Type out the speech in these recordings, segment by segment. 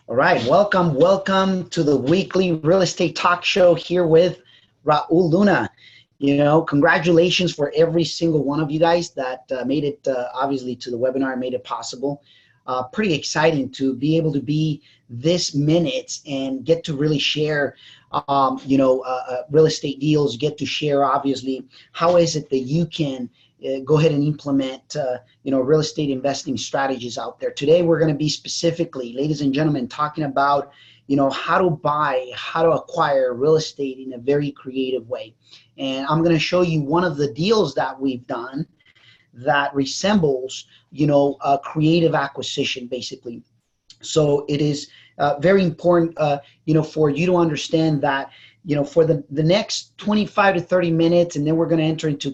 All right, welcome to the weekly real estate talk show here with Raul Luna. Congratulations for every single one of you guys that made it obviously to the webinar, made it possible. Pretty exciting to be able to be this minutes and get to really share, real estate deals, get to share obviously how is it that you can go ahead and implement, real estate investing strategies out there. Today, we're going to be specifically, ladies and gentlemen, talking about, how to buy, how to acquire real estate in a very creative way. And I'm going to show you one of the deals that we've done that resembles, a creative acquisition, basically. So it is very important, for you to understand that, for the next 25 to 30 minutes, and then we're going to enter into,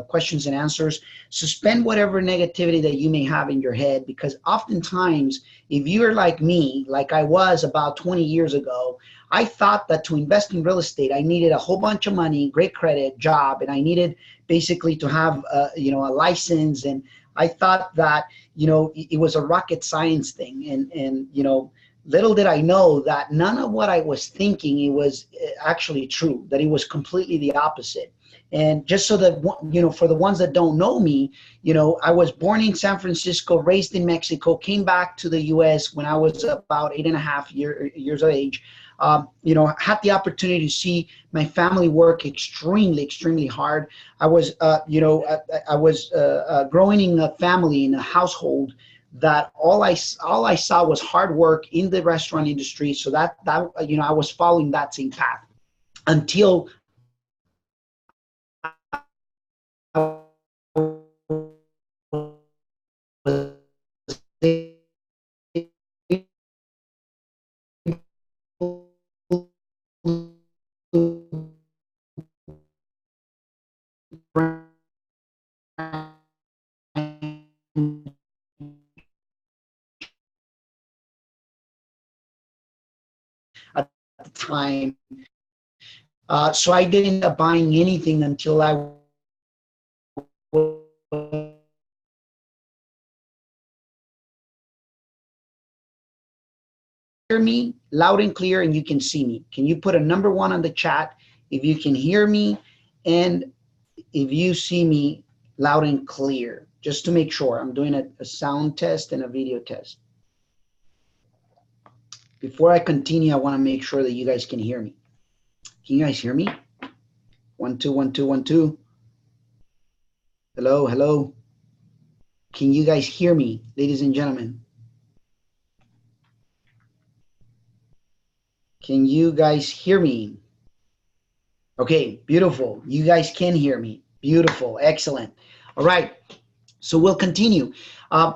questions and answers. Suspend whatever negativity that you may have in your head, because oftentimes, if you're like me, like I was about 20 years ago, I thought that to invest in real estate, I needed a whole bunch of money, great credit, job, and I needed basically to have, a license. And I thought that, it was a rocket science thing. And little did I know that none of what I was thinking, it was actually true, that it was completely the opposite. And just so that, for the ones that don't know me, I was born in San Francisco, raised in Mexico, came back to the U.S. when I was about 8.5 years of age. Had the opportunity to see my family work extremely hard. I was, growing in a family, in a household that all I saw was hard work in the restaurant industry. So that I was following that same path until at the time. So I didn't end up buying anything until I hear me loud and clear and you can see me. Can you put a number one on the chat if you can hear me and if you see me loud and clear, just to make sure. I'm doing a sound test and a video test. Before I continue, I want to make sure that you guys can hear me. Can you guys hear me? 1 2 1 2 1 2. Hello. Can you guys hear me, ladies and gentlemen? Can you guys hear me? Okay, beautiful. You guys can hear me. Beautiful, excellent. All right, so we'll continue.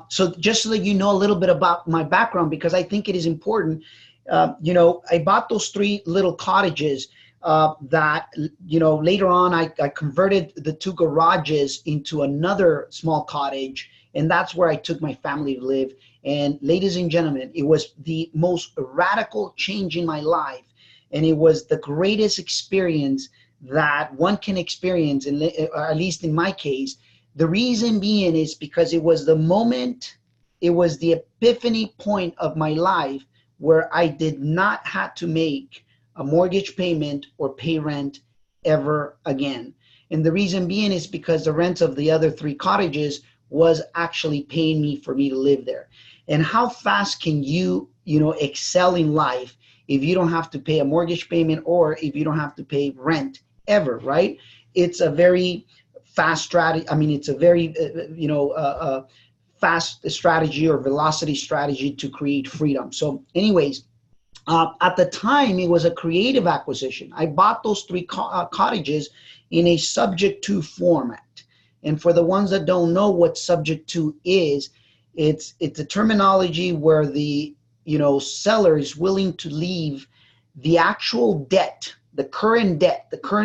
So just so that you know a little bit about my background, because I think it is important, I bought those 3 little cottages that, later on I converted the 2 garages into another small cottage, and that's where I took my family to live. And ladies and gentlemen, it was the most radical change in my life. And it was the greatest experience that one can experience, or at least in my case. The reason being is because it was the moment, it was the epiphany point of my life where I did not have to make a mortgage payment or pay rent ever again. And the reason being is because the rent of the other 3 cottages was actually paying me for me to live there. And how fast can you, excel in life if you don't have to pay a mortgage payment or if you don't have to pay rent ever, right? It's a very fast strategy. I mean, it's a very, fast strategy or velocity strategy to create freedom. So anyways, at the time, it was a creative acquisition. I bought those 3 cottages in a subject to format. And for the ones that don't know what subject to is, it's a terminology where the seller is willing to leave the actual debt, the current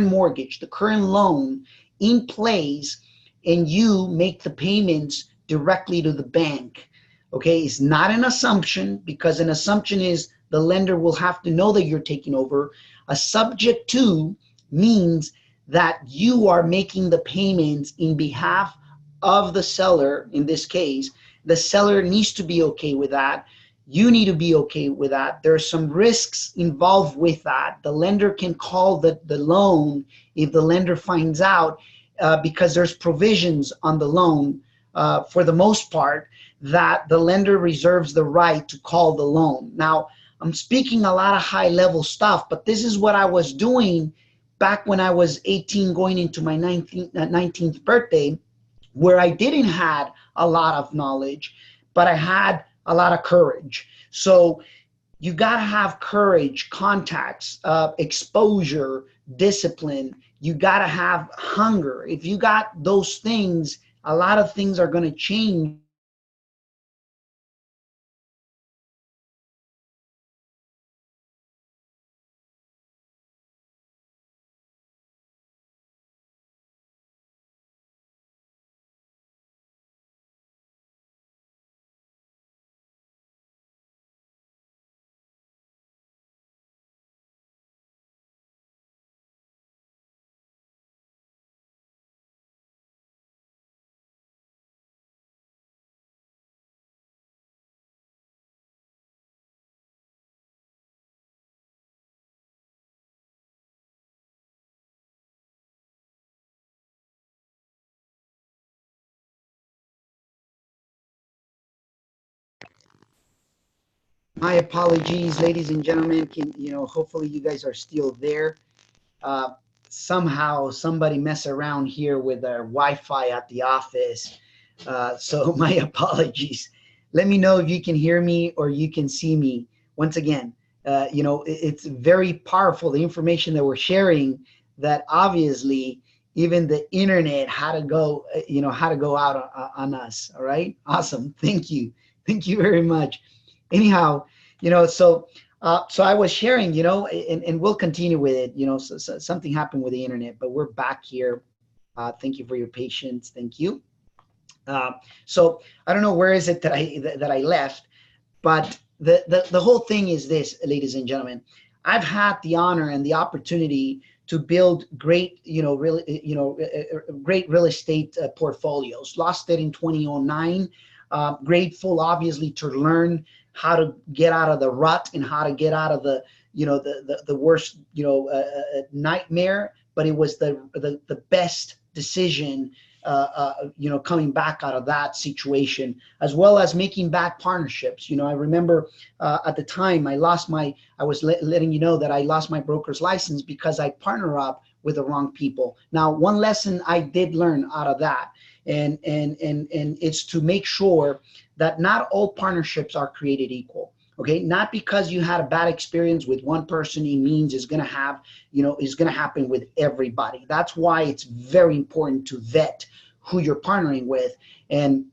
mortgage, the current loan in place, and you make the payments directly to the bank. Okay, it's not an assumption, because an assumption is the lender will have to know that you're taking over. A subject to means that you are making the payments in behalf of the seller. In this case, the seller needs to be okay with that. You need to be okay with that. There's some risks involved with that. The lender can call the loan if the lender finds out, because there's provisions on the loan, for the most part, that the lender reserves the right to call the loan. Now, I'm speaking a lot of high level stuff, but this is what I was doing back when I was 18 going into my 19th birthday, where I didn't had a lot of knowledge, but I had a lot of courage. So you got to have courage, contacts, exposure, discipline. You got to have hunger. If you got those things, a lot of things are going to change. My apologies, ladies and gentlemen. Hopefully you guys are still there. Uh, Somehow somebody mess around here with our Wi-Fi at the office. So my apologies. Let me know if you can hear me or you can see me. Once again, it's very powerful, the information that we're sharing, that obviously even the internet had to go, how to go out on us. All right. Awesome. Thank you. Thank you very much. Anyhow, so I was sharing, and we'll continue with it. So something happened with the internet, but we're back here. Thank you for your patience. Thank you. So I don't know where is it that I left, but the whole thing is this, ladies and gentlemen. I've had the honor and the opportunity to build great, great real estate portfolios. Lost it in 2009. Grateful, obviously, to learn how to get out of the rut and how to get out of the worst, nightmare. But it was the best decision, coming back out of that situation, as well as making back partnerships. I remember at the time I was letting you know that I lost my broker's license because I partner up with the wrong people. Now, one lesson I did learn out of that, and it's to make sure that not all partnerships are created equal. Okay, not because you had a bad experience with one person, it means is going to happen with everybody. That's why it's very important to vet who you're partnering with, and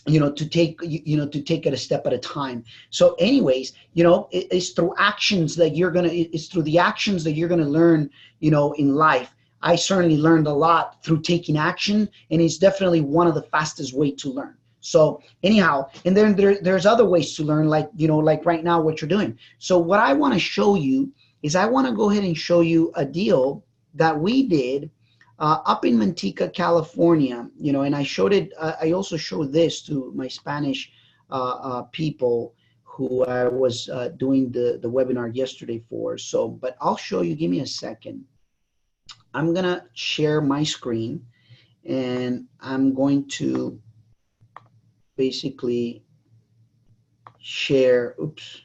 to take it a step at a time. So anyways, it's through actions that it's through the actions that you're going to learn, in life. I certainly learned a lot through taking action, and it's definitely one of the fastest way to learn. So anyhow, and then there's other ways to learn, like right now what you're doing. So what I want to show you is, I want to go ahead and show you a deal that we did up in Manteca, California. And I showed it. I also showed this to my Spanish people who I was doing the webinar yesterday for. So, but I'll show you. Give me a second. I'm gonna share my screen, and I'm going to basically share. Oops.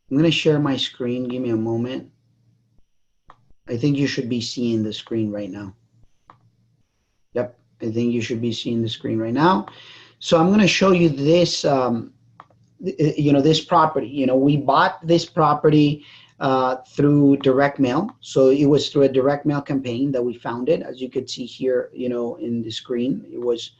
I'm going to share my screen. Give me a moment. I think you should be seeing the screen right now. Yep. I think you should be seeing the screen right now. So I'm going to show you this, this property. We bought this property through direct mail. So it was through a direct mail campaign that we found it. As you could see here, in the screen, it was,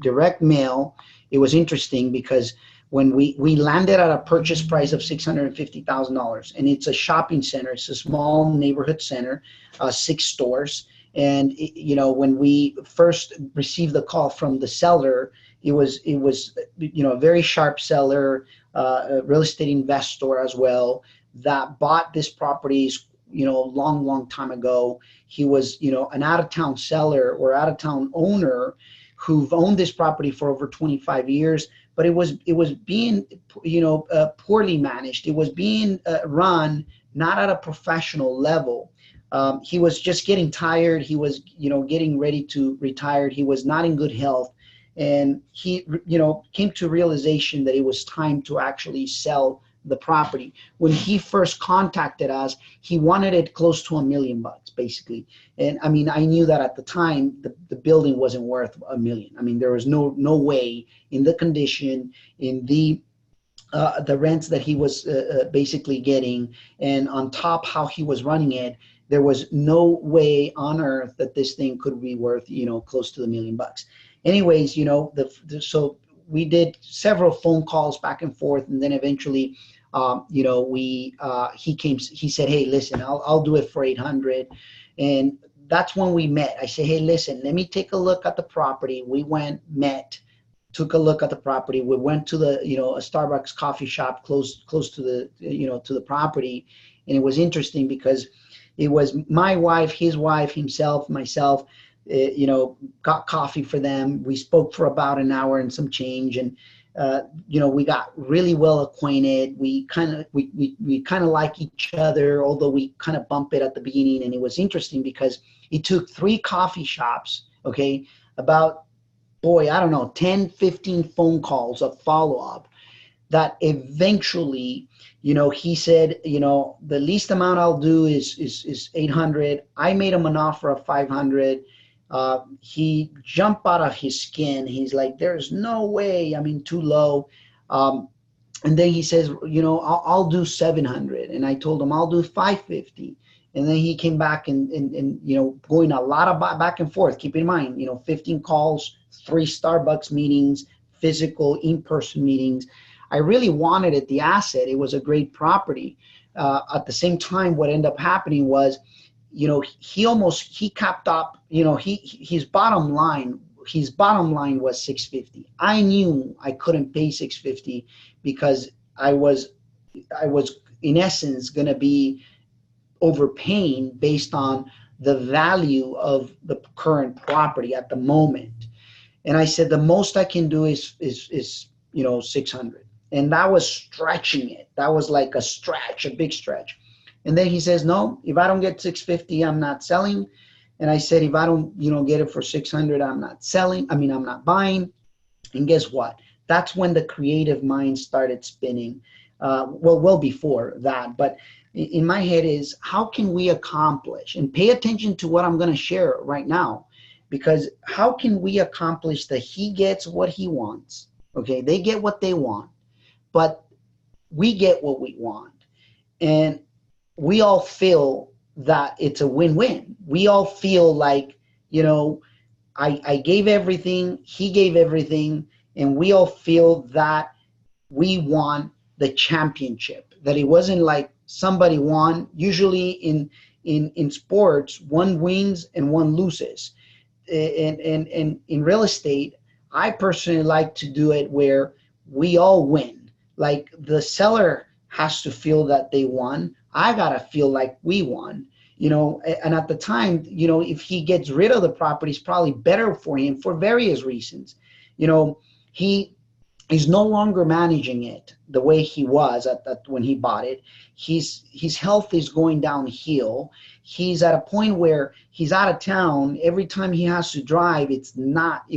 direct mail. It was interesting because when we landed at a purchase price of $650,000, and it's a shopping center. It's a small neighborhood center, 6 stores. And when we first received the call from the seller, it was a very sharp seller, a real estate investor as well, that bought this properties long time ago. He was an out-of-town seller or out-of-town owner who've owned this property for over 25 years, but it was being, poorly managed. It was being run not at a professional level. He was just getting tired. He was, getting ready to retire. He was not in good health. And he, came to realization that it was time to actually sell the property. When he first contacted us, he wanted it close to $1 million, basically. And I mean, I knew that at the time, the building wasn't worth $1 million. I mean, there was no way in the condition, in the rents that he was basically getting, and on top how he was running it, there was no way on earth that this thing could be worth, close to $1 million. Anyways, so we did several phone calls back and forth, and then eventually, he said, hey, listen, I'll do it for 800. And that's when we met. I said, hey, listen, let me take a look at the property. We went, met, took a look at the property. We went to the, a Starbucks coffee shop close to the, to the property. And it was interesting because it was my wife, his wife, himself, myself, got coffee for them. We spoke for about an hour and some change. And, we got really well acquainted. We kind of like each other, although we kind of bump it at the beginning. And it was interesting because it took 3 coffee shops, okay, about, boy, I don't know, 10, 15 phone calls of follow-up that eventually, he said, the least amount I'll do is 800. I made him an offer of 500. He jumped out of his skin. He's like, there's no way, I mean, too low. And then he says, I'll do 700. And I told him I'll do 550. And then he came back and going a lot of back and forth. Keep in mind, 15 calls, 3 Starbucks meetings, physical in-person meetings. I really wanted it, the asset. It was a great property. At the same time, what ended up happening was, he capped up, his bottom line was 650. I knew I couldn't pay 650 because I was in essence going to be overpaying based on the value of the current property at the moment. And I said, the most I can do is 600. And that was stretching it. That was like a big stretch. And then he says, no, if I don't get 650, I'm not selling. And I said, if I don't, get it for 600, I'm not selling. I mean, I'm not buying. And guess what? That's when the creative mind started spinning. Well before that. But in my head is, how can we accomplish? And pay attention to what I'm going to share right now. Because how can we accomplish that he gets what he wants? Okay, they get what they want. But we get what we want. And we all feel that it's a win-win. We all feel like, I gave everything, he gave everything, and we all feel that we won the championship, that it wasn't like somebody won. Usually in sports, one wins and one loses. And in real estate, I personally like to do it where we all win. Like the seller has to feel that they won. I gotta feel like we won, and at the time, if he gets rid of the property, it's probably better for him for various reasons. He is no longer managing it the way he was at when he bought it. His health is going downhill. He's at a point where he's out of town. Every time he has to drive, it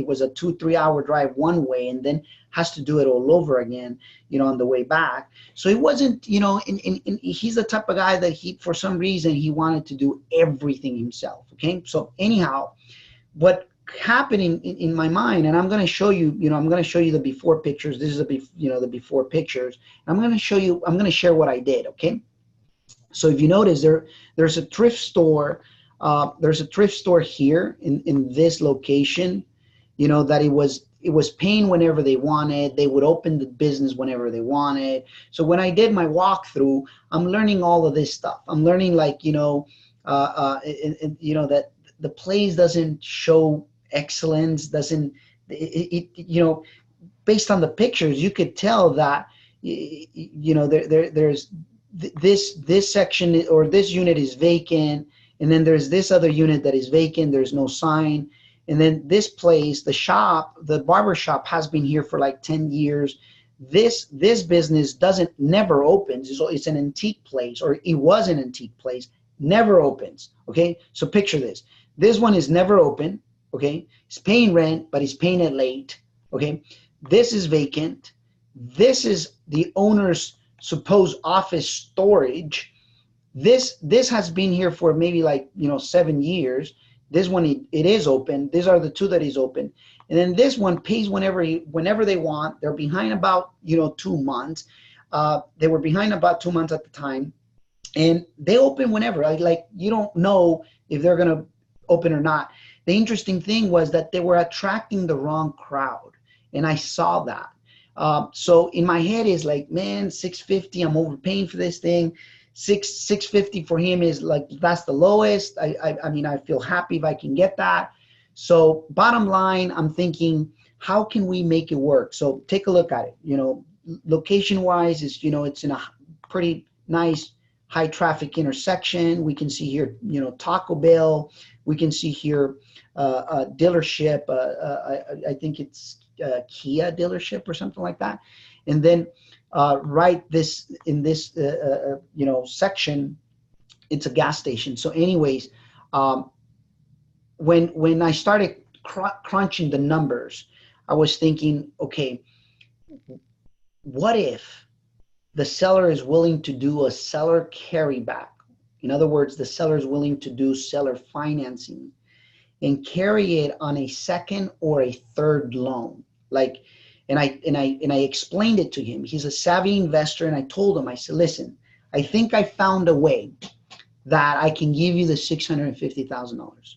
was a 2-3 hour drive one way, and then has to do it all over again, on the way back. So it wasn't, he's the type of guy that for some reason, he wanted to do everything himself. Okay. So anyhow, what happened in my mind, and I'm going to show you, the before pictures. This is the before pictures. I'm going to share what I did. Okay. So if you notice there's a thrift store, here in this location, that it was paying whenever they wanted. They would open the business whenever they wanted. So when I did my walkthrough, I'm learning all of this stuff. I'm learning that the place doesn't show excellence, based on the pictures, you could tell that, there's this section or this unit is vacant. And then there's this other unit that is vacant. There's no sign. And then this place, the shop, the barber shop has been here for like 10 years. This business never opens. It's an antique place, or it was an antique place, never opens. Okay, so picture this. This one is never open. Okay, it's paying rent, but it's paying it late. Okay, this is vacant. This is the owner's supposed office storage. This has been here for maybe like 7 years. This one it is open. These are the two that is open, and then this one pays whenever they want. They're behind about 2 months. They were behind about 2 months at the time, and they open whenever. Like you don't know if they're gonna open or not. The interesting thing was that they were attracting the wrong crowd, and I saw that. So in my head is like, man, $650, I'm overpaying for this thing. $650 for him is like, that's the lowest. I mean, I feel happy if I can get that. So bottom line, I'm thinking, how can we make it work? So take a look at it. Location wise, it's in a pretty nice high traffic intersection. We can see here, Taco Bell. We can see here a dealership. I think it's Kia dealership or something like that. And then right in this section, it's a gas station. So anyways, when I started crunching the numbers, I was thinking, okay, what if the seller is willing to do a seller carryback? In other words, the seller is willing to do seller financing and carry it on a second or a third loan. And I explained it to him. He's a savvy investor, and I told him, I said, listen, I think I found a way that I can give you the $650,000.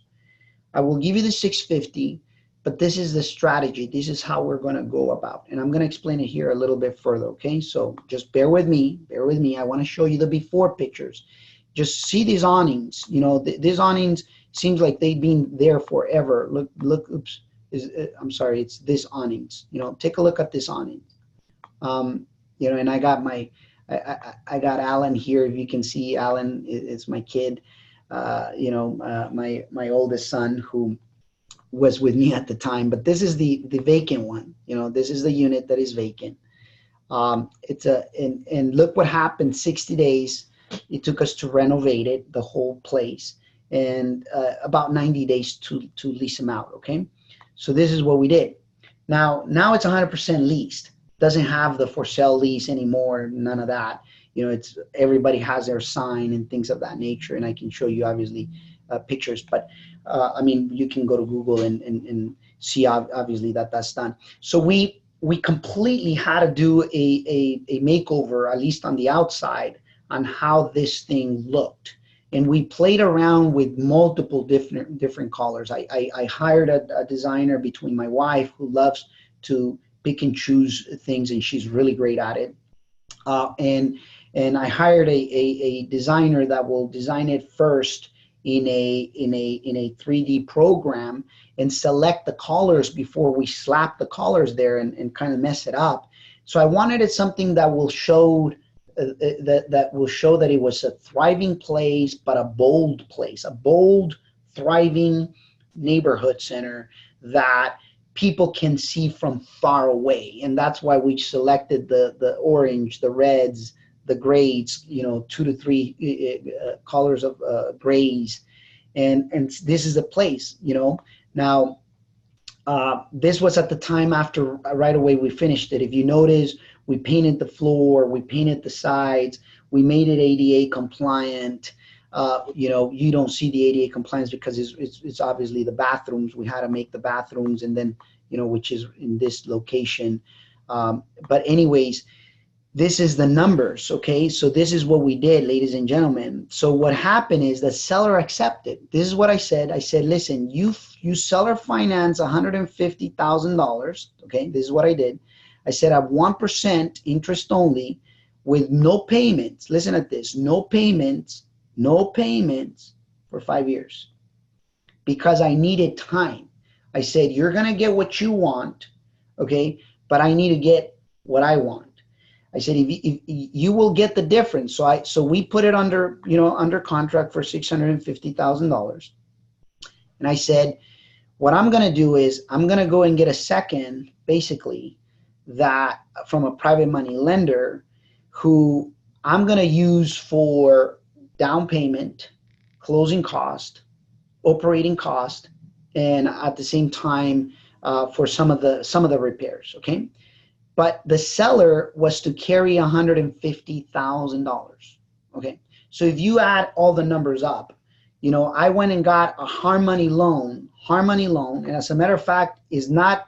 I will give you the $650,000, but this is the strategy. This is how we're going to go about. And I'm going to explain it here a little bit further, okay? So just bear with me. Bear with me. I want to show you the before pictures. Just see these awnings. These awnings seems like they've been there forever. Look, oops. I'm sorry, it's this awnings. Take a look at this awnings. And I got I got Alan here. If you can see, Alan is my kid. My oldest son, who was with me at the time. But this is the vacant one. This is the unit that is vacant. And look what happened. 60 days it took us to renovate it, the whole place, and about 90 days to lease them out. Okay. So this is what we did. Now it's 100% leased. Doesn't have the for sale lease anymore. None of that. It's everybody has their sign and things of that nature. And I can show you obviously pictures. But I mean, you can go to Google and see obviously that's done. So we completely had to do a makeover, at least on the outside, on how this thing looked. And we played around with multiple different colors. I hired a designer between my wife, who loves to pick and choose things, and she's really great at it. And I hired a designer that will design it first in a 3D program and select the colors before we slap the colors there and kind of mess it up. So I wanted it something that will show that it was a thriving place, but a bold place, a bold, thriving neighborhood center that people can see from far away. And that's why we selected the orange, the reds, the grays, 2 to 3 colors of grays. And this is a place, Now, this was at the time after right away we finished it. If you notice, we painted the floor, we painted the sides, we made it ADA compliant. You don't see the ADA compliance because it's obviously the bathrooms. We had to make the bathrooms, and then, which is in this location. But anyways, this is the numbers, okay? So this is what we did, ladies and gentlemen. So what happened is the seller accepted. This is what I said. I said, listen, you seller finance $150,000, okay? This is what I did. I said, I have 1% interest only with no payments. Listen at this, no payments for 5 years, because I needed time. I said, you're going to get what you want, okay? But I need to get what I want. I said, if you will get the difference. So we put it under, under contract for $650,000. And I said, What I'm going to do is I'm going to go and get a second, basically, that from a private money lender who I'm going to use for down payment, closing cost, operating cost, and at the same time for some of the repairs. Okay, but the seller was to carry $150,000. Okay, so if you add all the numbers up, I went and got a hard money loan, and as a matter of fact, is not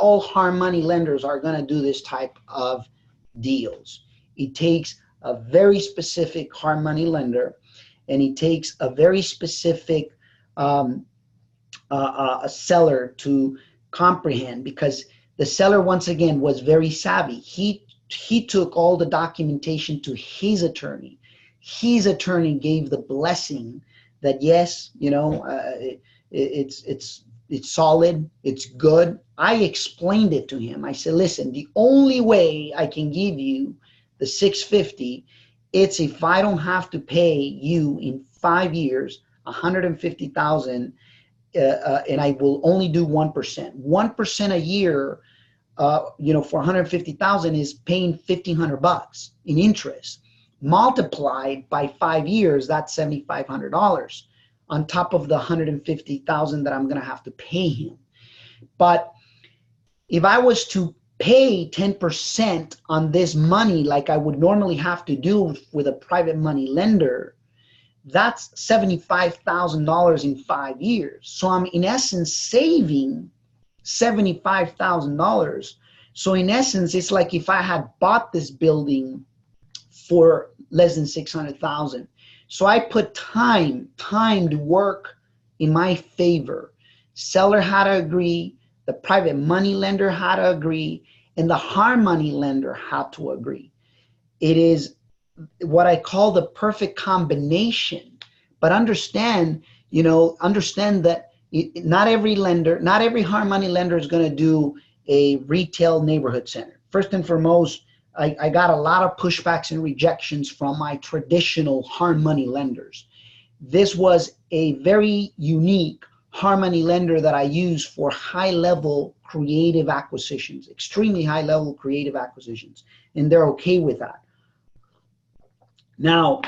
all hard money lenders are going to do this type of deals. It takes a very specific hard money lender, and it takes a very specific a seller to comprehend, because the seller, once again, was very savvy. He took all the documentation to his attorney. His attorney gave the blessing that yes, it's solid, it's good. I explained it to him. I said, listen, the only way I can give you the 650, it's if I don't have to pay you in 5 years 150,000, and I will only do 1%. 1% a year, for 150,000 is paying $1,500 in interest. Multiplied by 5 years, that's $7,500 on top of the 150,000 that I'm going to have to pay him. But if I was to pay 10% on this money, like I would normally have to do with a private money lender, that's $75,000 in 5 years. So I'm in essence saving $75,000. So in essence, it's like if I had bought this building for less than 600,000. So I put time to work in my favor. Seller had to agree, the private money lender had to agree, and the hard money lender had to agree. It is what I call the perfect combination. But understand that not every hard money lender is going to do a retail neighborhood center. First and foremost, I got a lot of pushbacks and rejections from my traditional hard money lenders. This was a very unique hard money lender that I use for high-level creative acquisitions, extremely high-level creative acquisitions, and they're okay with that. Now,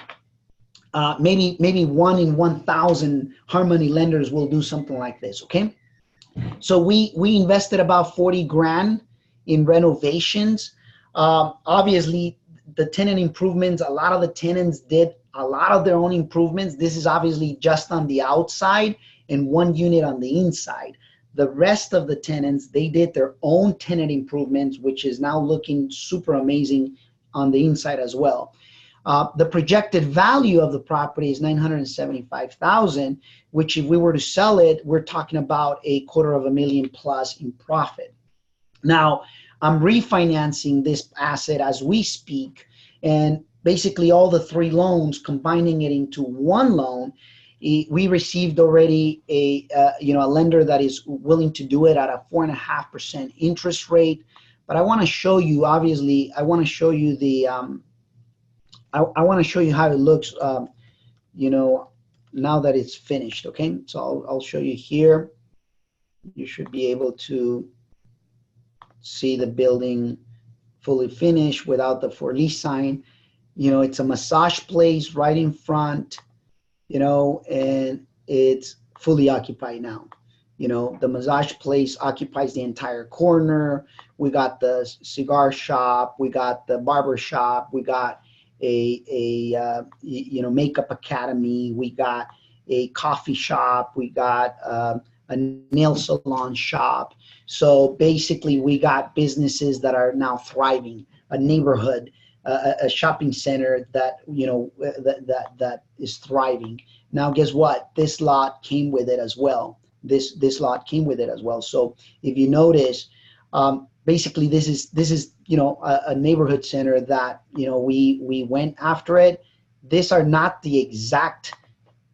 maybe 1 in 1,000 hard money lenders will do something like this, okay? So we invested about 40 grand in renovations. Obviously, the tenant improvements, a lot of the tenants did a lot of their own improvements. This is obviously just on the outside and 1 unit on the inside. The rest of the tenants, they did their own tenant improvements, which is now looking super amazing on the inside as well. The projected value of the property is $975,000, which if we were to sell it, we're talking about $250,000 plus in profit. Now, I'm refinancing this asset as we speak, and basically all the 3 loans, combining it into 1 loan. We received already a lender that is willing to do it at a 4.5% interest rate. But I want to show you, obviously, I want to show you the I want to show you how it looks, now that it's finished, okay? So I'll show you here. You should be able to see the building fully finished without the for lease sign. It's a massage place right in front, and it's fully occupied now. The massage place occupies the entire corner. We got the cigar shop, we got the barber shop, we got a makeup academy, we got a coffee shop, we got a nail salon shop. So basically we got businesses that are now thriving, a neighborhood, a shopping center that that is thriving. Now guess what, this lot came with it as well. This lot came with it as well. So if you notice, basically this is a neighborhood center that we went after it. These are not the exact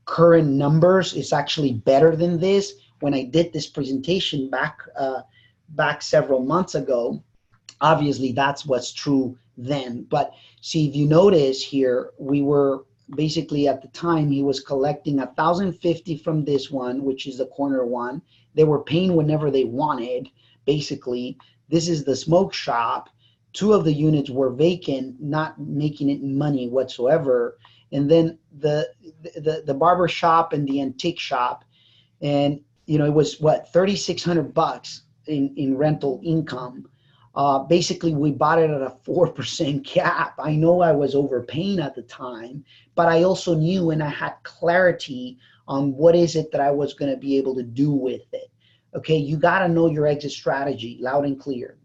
current numbers. It's actually better than this. When I did this presentation back several months ago, obviously that's what's true then. But see, if you notice here, we were basically at the time he was collecting $1,050 from this one, which is the corner one, They were paying whenever they wanted. Basically, this is the smoke shop. Two of the units were vacant, not making it money whatsoever. And then the barber shop and the antique shop, and it was what, $3,600 in rental income. Basically, we bought it at a 4% cap. I know I was overpaying at the time, but I also knew, and I had clarity on what is it that I was going to be able to do with it. Okay, you got to know your exit strategy loud and clear.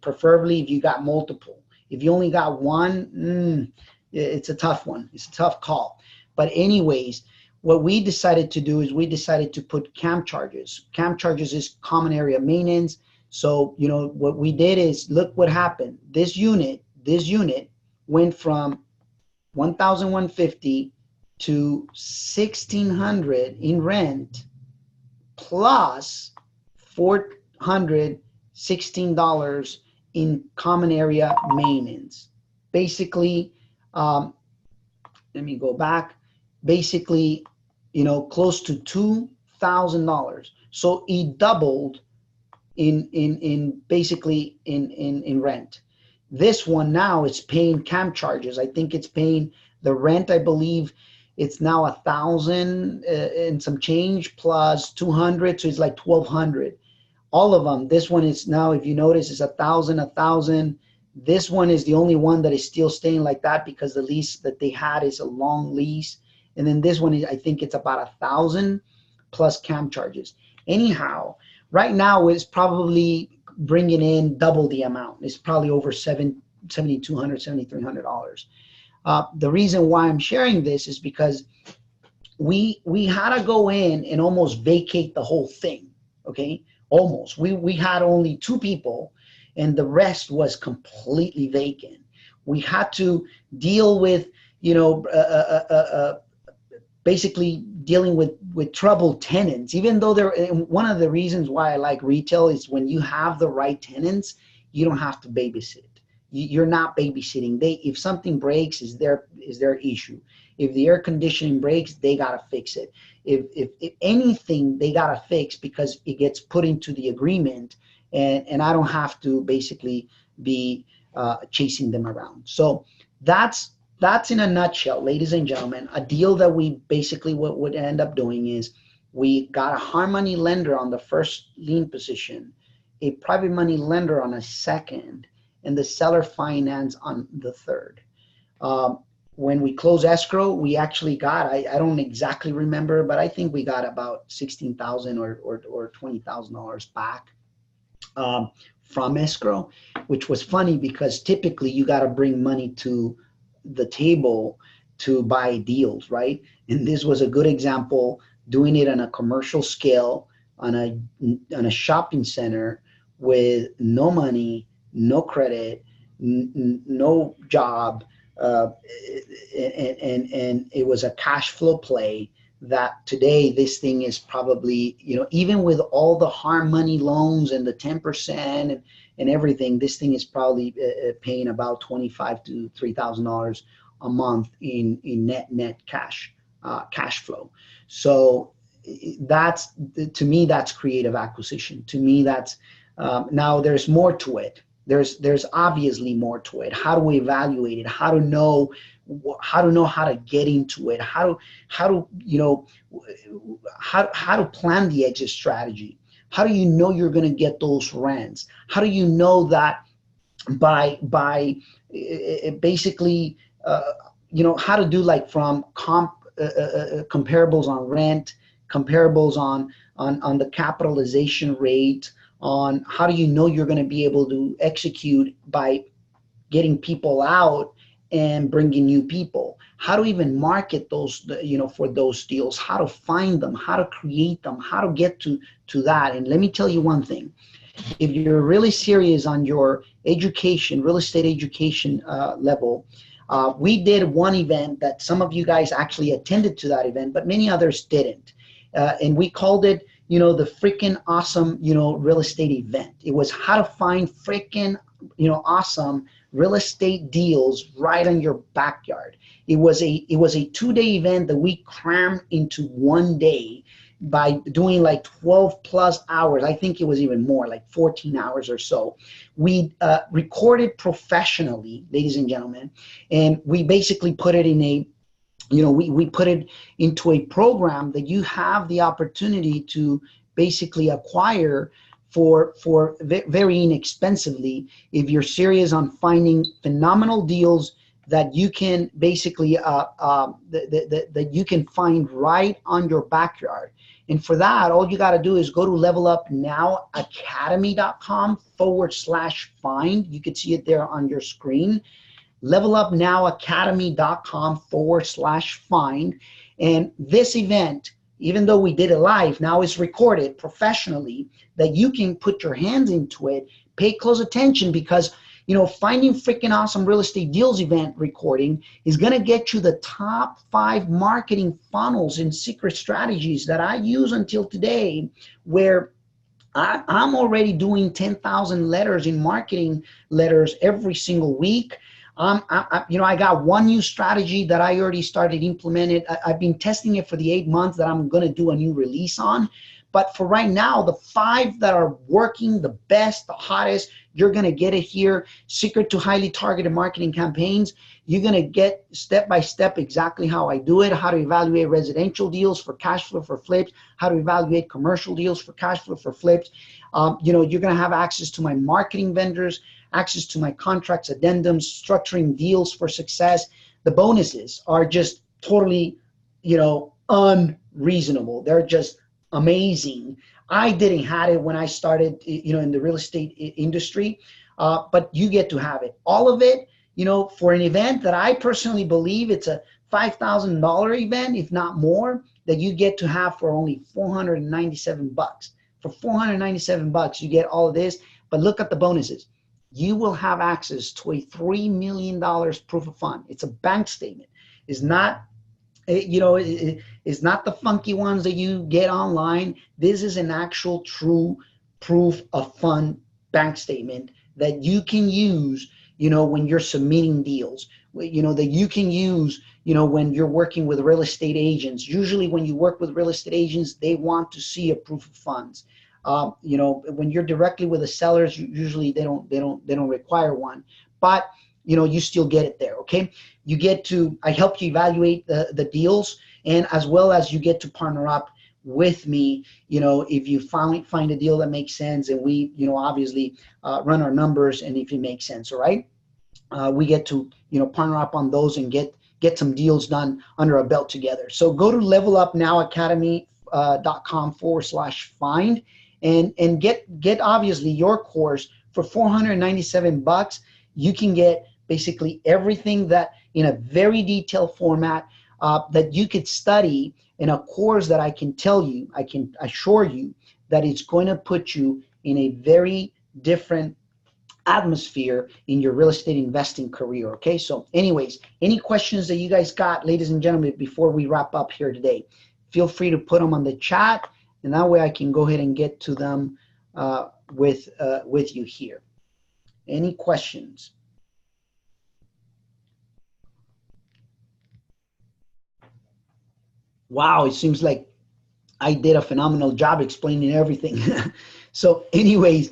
Preferably if you got multiple. If you only got one, it's a tough one. It's a tough call. But anyways, what we decided to do is we decided to put camp charges. Camp charges is common area maintenance. So, what we did is, look what happened. This unit went from 1,150 to 1,600 in rent, plus $416 in common area maintenance. Basically, let me go back. Basically, close to $2,000. So it doubled in basically in rent. This one now is paying camp charges. I think it's paying the rent. I believe it's now 1,000 and some change plus 200, so it's like 1,200. All of them. This one is now, if you notice, is 1,000. This one is the only one that is still staying like that because the lease that they had is a long lease. And then this one is, I think it's about 1,000 plus camp charges. Anyhow, right now it's probably bringing in double the amount. It's probably over $7,200, $7,300. The reason why I'm sharing this is because we had to go in and almost vacate the whole thing. Okay, almost. We had only 2 people, and the rest was completely vacant. We had to deal with, basically dealing with troubled tenants, even though one of the reasons why I like retail is when you have the right tenants, you don't have to babysit. You're not babysitting. If something breaks, is their issue. If the air conditioning breaks, they gotta fix it. If anything, they gotta fix because it gets put into the agreement, and I don't have to basically be chasing them around. So that's in a nutshell, ladies and gentlemen. A deal that we basically what would end up doing is we got a hard money lender on the first lien position, a private money lender on a second, and the seller finance on the third. When we close escrow, we actually got, I don't exactly remember, but I think we got about $16,000 or $20,000 back from escrow, which was funny because typically you got to bring money to the table to buy deals, right? And this was a good example, doing it on a commercial scale, on a shopping center with no money, no credit, no job, and it was a cash flow play. That today this thing is probably, even with all the hard money loans and the 10% and everything, this thing is probably paying about $2,500 to $3,000 a month in net cash flow. So that's, to me, that's creative acquisition. To me, that's now there's more to it. There's obviously more to it. How do we evaluate it? How to know how to get into it? How to plan the exit strategy? How do you know you're going to get those rents? How do you know that by basically how to do like from comparables on rent, comparables on the capitalization rate, on how do you know you're going to be able to execute by getting people out and bringing new people? How to even market those, for those deals, how to find them, how to create them, how to get to that. And let me tell you one thing. If you're really serious on your education, real estate education level, we did one event that some of you guys actually attended to that event, but many others didn't. And we called it, the freaking awesome, real estate event. It was how to find freaking, awesome real estate deals right in your backyard. It was a 2-day event that we crammed into one day. by doing like 12 plus hours. I think it was even more, like 14 hours or so. We recorded professionally, ladies and gentlemen, and we basically put it in a, we put it into a program that you have the opportunity to basically acquire for very inexpensively if you're serious on finding phenomenal deals that you can basically that you can find right on your backyard. And for that, all you got to do is go to levelupnowacademy.com/find. You can see it there on your screen. levelupnowacademy.com/find. And this event, even though we did it live, now it's recorded professionally, that you can put your hands into it. Pay close attention, because finding freaking awesome real estate deals event recording is going to get you the top 5 marketing funnels and secret strategies that I use until today, where I'm already doing 10,000 letters in marketing letters every single week. I got one new strategy that I already started implementing. I've been testing it for the 8 months that I'm going to do a new release on. But for right now, the 5 that are working the best, the hottest, you're going to get it here. Secret to highly targeted marketing campaigns. You're going to get step by step exactly how I do it, how to evaluate residential deals for cash flow for flips, how to evaluate commercial deals for cash flow for flips. You're going to have access to my marketing vendors, access to my contracts, addendums, structuring deals for success. The bonuses are just totally, unreasonable. They're just amazing. I didn't have it when I started, in the real estate industry, but you get to have it. All of it, for an event that I personally believe it's a $5,000 event, if not more, that you get to have for only $497. For $497, you get all of this. But look at the bonuses. You will have access to a $3 million proof of fund. It's a bank statement. It's not, it's not the funky ones that you get online. This is an actual true proof of fund bank statement that you can use, when you're submitting deals, that you can use, when you're working with real estate agents. Usually when you work with real estate agents, they want to see a proof of funds. When you're directly with the sellers, usually they don't require one, but you still get it there. Okay. I help you evaluate the deals, and as well as you get to partner up with me, if you find a deal that makes sense, and we, obviously run our numbers, and if it makes sense, all right, we get to, partner up on those and get some deals done under a belt together. So go to levelupnowacademy.com/find. And get obviously your course for $497. You can get basically everything that in a very detailed format that you could study in a course that I can tell you, I can assure you that it's going to put you in a very different atmosphere in your real estate investing career. Okay. So anyways, any questions that you guys got, ladies and gentlemen, before we wrap up here today, feel free to put them on the chat. And that way I can go ahead and get to them with you here. Any questions? Wow, it seems like I did a phenomenal job explaining everything. So anyways,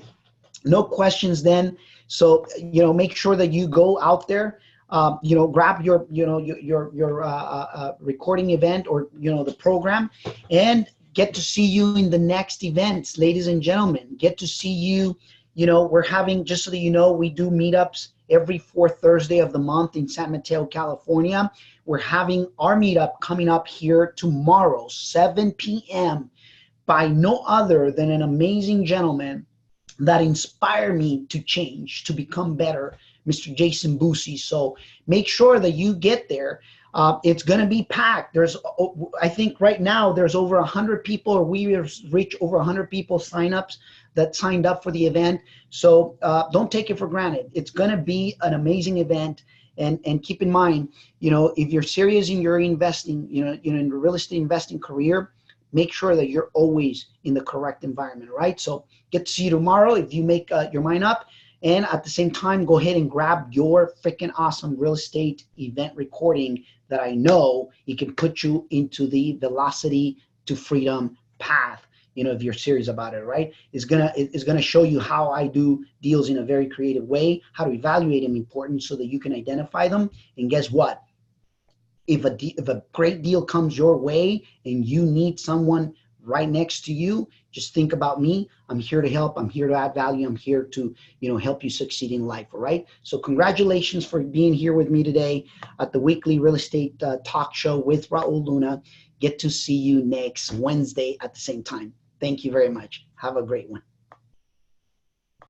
no questions then. So, make sure that you go out there, grab your recording event, or, the program, and get to see you in the next events, ladies and gentlemen. Get to see you. We're having, just so that we do meetups every 4th Thursday of the month in San Mateo, California. We're having our meetup coming up here tomorrow, 7 p.m. by no other than an amazing gentleman that inspired me to change, to become better, Mr. Jason Boosie. So make sure that you get there. It's going to be packed. I think right now there's over 100 people, or we have reached over 100 people signups that signed up for the event. So don't take it for granted. It's going to be an amazing event. And keep in mind, if you're serious in your investing, in the real estate investing career, make sure that you're always in the correct environment, right? So get to see you tomorrow if you make your mind up. And at the same time, go ahead and grab your freaking awesome real estate event recording that I know it can put you into the velocity to freedom path. You know, if you're serious about it, right? It's gonna show you how I do deals in a very creative way, how to evaluate them important so that you can identify them. And guess what? If a great deal comes your way and you need someone right next to you, just think about me. I'm here to help. I'm here to add value. I'm here to, help you succeed in life. All right. So congratulations for being here with me today at the weekly real estate talk show with Raul Luna. Get to see you next Wednesday at the same time. Thank you very much. Have a great one.